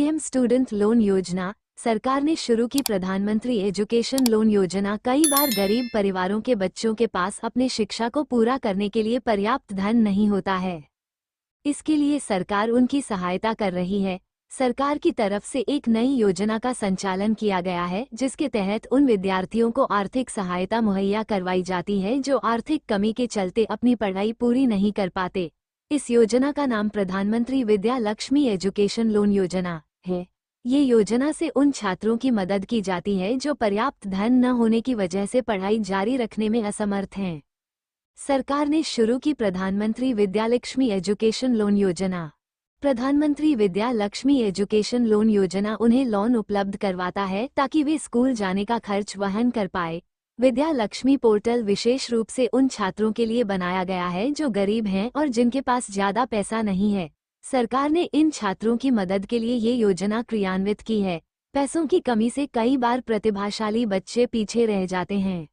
PM student loan योजना। सरकार ने शुरू की प्रधानमंत्री एजुकेशन लोन योजना। कई बार गरीब परिवारों के बच्चों के पास अपनी शिक्षा को पूरा करने के लिए पर्याप्त धन नहीं होता है। इसके लिए सरकार उनकी सहायता कर रही है। सरकार की तरफ से एक नई योजना का संचालन किया गया है, जिसके तहत उन विद्यार्थियों को आर्थिक सहायता मुहैया करवाई जाती है जो आर्थिक कमी के चलते अपनी पढ़ाई पूरी नहीं कर पाते। इस योजना का नाम प्रधानमंत्री विद्या लक्ष्मी एजुकेशन लोन योजना है। ये योजना से उन छात्रों की मदद की जाती है जो पर्याप्त धन न होने की वजह से पढ़ाई जारी रखने में असमर्थ हैं। सरकार ने शुरू की प्रधानमंत्री विद्या लक्ष्मी एजुकेशन लोन योजना। प्रधानमंत्री विद्या लक्ष्मी एजुकेशन लोन योजना उन्हें लोन उपलब्ध करवाता है ताकि वे स्कूल जाने का खर्च वहन कर पाए। विद्या लक्ष्मी पोर्टल विशेष रूप से उन छात्रों के लिए बनाया गया है जो गरीब हैं और जिनके पास ज्यादा पैसा नहीं है। सरकार ने इन छात्रों की मदद के लिए ये योजना क्रियान्वित की है। पैसों की कमी से कई बार प्रतिभाशाली बच्चे पीछे रह जाते हैं।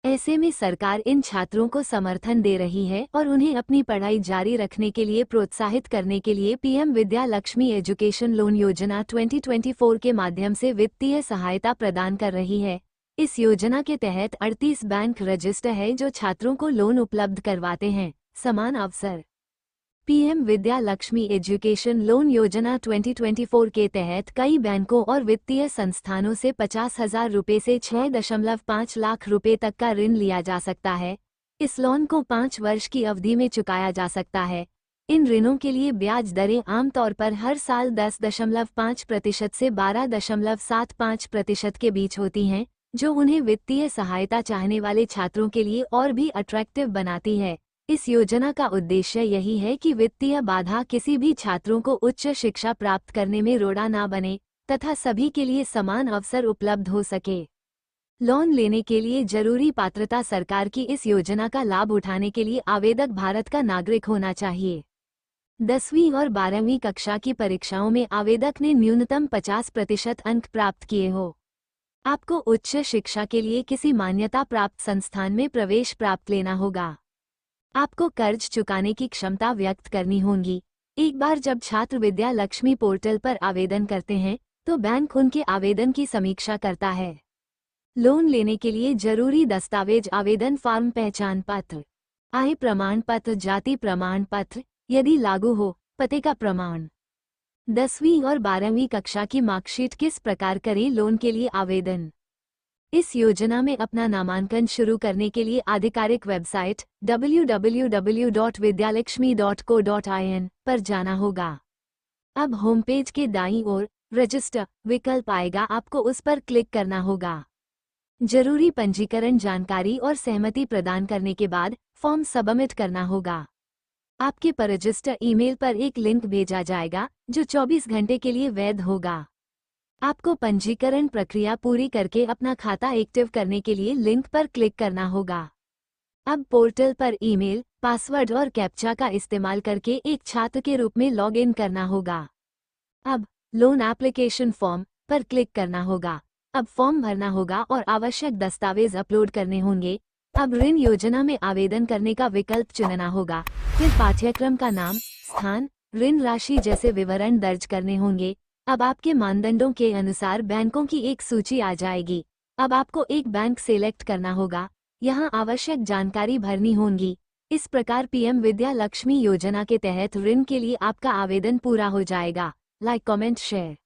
ऐसे में सरकार इन छात्रों को समर्थन दे रही है और उन्हें अपनी पढ़ाई जारी रखने के लिए प्रोत्साहित करने के लिए PM Vidya Lakshmi education loan योजना 2024 के माध्यम से वित्तीय सहायता प्रदान कर रही है। इस योजना के तहत 38 बैंक रजिस्टर है जो छात्रों को लोन उपलब्ध करवाते हैं। समान अवसर। PM Vidya Lakshmi education loan योजना 2024 के तहत कई बैंकों और वित्तीय संस्थानों से 50,000 रुपये से 6.5 लाख रुपए तक का ऋण लिया जा सकता है। इस लोन को 5 वर्ष की अवधि में चुकाया जा सकता है। इन ऋणों के लिए ब्याज दरें आमतौर पर हर साल 10.5% से 12.75% के बीच होती हैं, जो उन्हें वित्तीय सहायता चाहने वाले छात्रों के लिए और भी अट्रैक्टिव बनाती है। इस योजना का उद्देश्य यही है कि वित्तीय बाधा किसी भी छात्रों को उच्च शिक्षा प्राप्त करने में रोड़ा ना बने तथा सभी के लिए समान अवसर उपलब्ध हो सके। लोन लेने के लिए जरूरी पात्रता। सरकार की इस योजना का लाभ उठाने के लिए आवेदक भारत का नागरिक होना चाहिए। 10वीं और 12वीं कक्षा की परीक्षाओं में आवेदक ने न्यूनतम 50% अंक प्राप्त किए हो। आपको उच्च शिक्षा के लिए किसी मान्यता प्राप्त संस्थान में प्रवेश प्राप्त लेना होगा। आपको कर्ज चुकाने की क्षमता व्यक्त करनी होगी। एक बार जब छात्र विद्या लक्ष्मी पोर्टल पर आवेदन करते हैं तो बैंक उनके आवेदन की समीक्षा करता है। लोन लेने के लिए जरूरी दस्तावेज: आवेदन फॉर्म, पहचान पत्र, आय प्रमाण पत्र, जाति प्रमाण पत्र, यदि लागू हो पते का प्रमाण। 10वीं और 12वीं कक्षा की मार्कशीट। किस प्रकार करें लोन के लिए आवेदन? इस योजना में अपना नामांकन शुरू करने के लिए आधिकारिक वेबसाइट www.vidyalakshmi.co.in पर जाना होगा। अब होम पेज के दाईं ओर रजिस्टर विकल्प आएगा, आपको उस पर क्लिक करना होगा। जरूरी पंजीकरण जानकारी और सहमति प्रदान करने के बाद फॉर्म सबमिट करना होगा। आपके पर रजिस्टर ईमेल पर एक लिंक भेजा जाएगा जो 24 घंटे के लिए वैध होगा। आपको पंजीकरण प्रक्रिया पूरी करके अपना खाता एक्टिव करने के लिए लिंक पर क्लिक करना होगा। अब पोर्टल पर ईमेल, पासवर्ड और कैप्चा का इस्तेमाल करके एक छात्र के रूप में लॉग इन करना होगा। अब लोन एप्लीकेशन फॉर्म पर क्लिक करना होगा। अब फॉर्म भरना होगा और आवश्यक दस्तावेज अपलोड करने होंगे। अब ऋण योजना में आवेदन करने का विकल्प चुनना होगा। फिर पाठ्यक्रम का नाम, स्थान, ऋण राशि जैसे विवरण दर्ज करने होंगे। अब आपके मानदंडों के अनुसार बैंकों की एक सूची आ जाएगी। अब आपको एक बैंक सेलेक्ट करना होगा। यहाँ आवश्यक जानकारी भरनी होगी। इस प्रकार पीएम विद्या लक्ष्मी योजना के तहत ऋण के लिए आपका आवेदन पूरा हो जाएगा। Like, comment, share.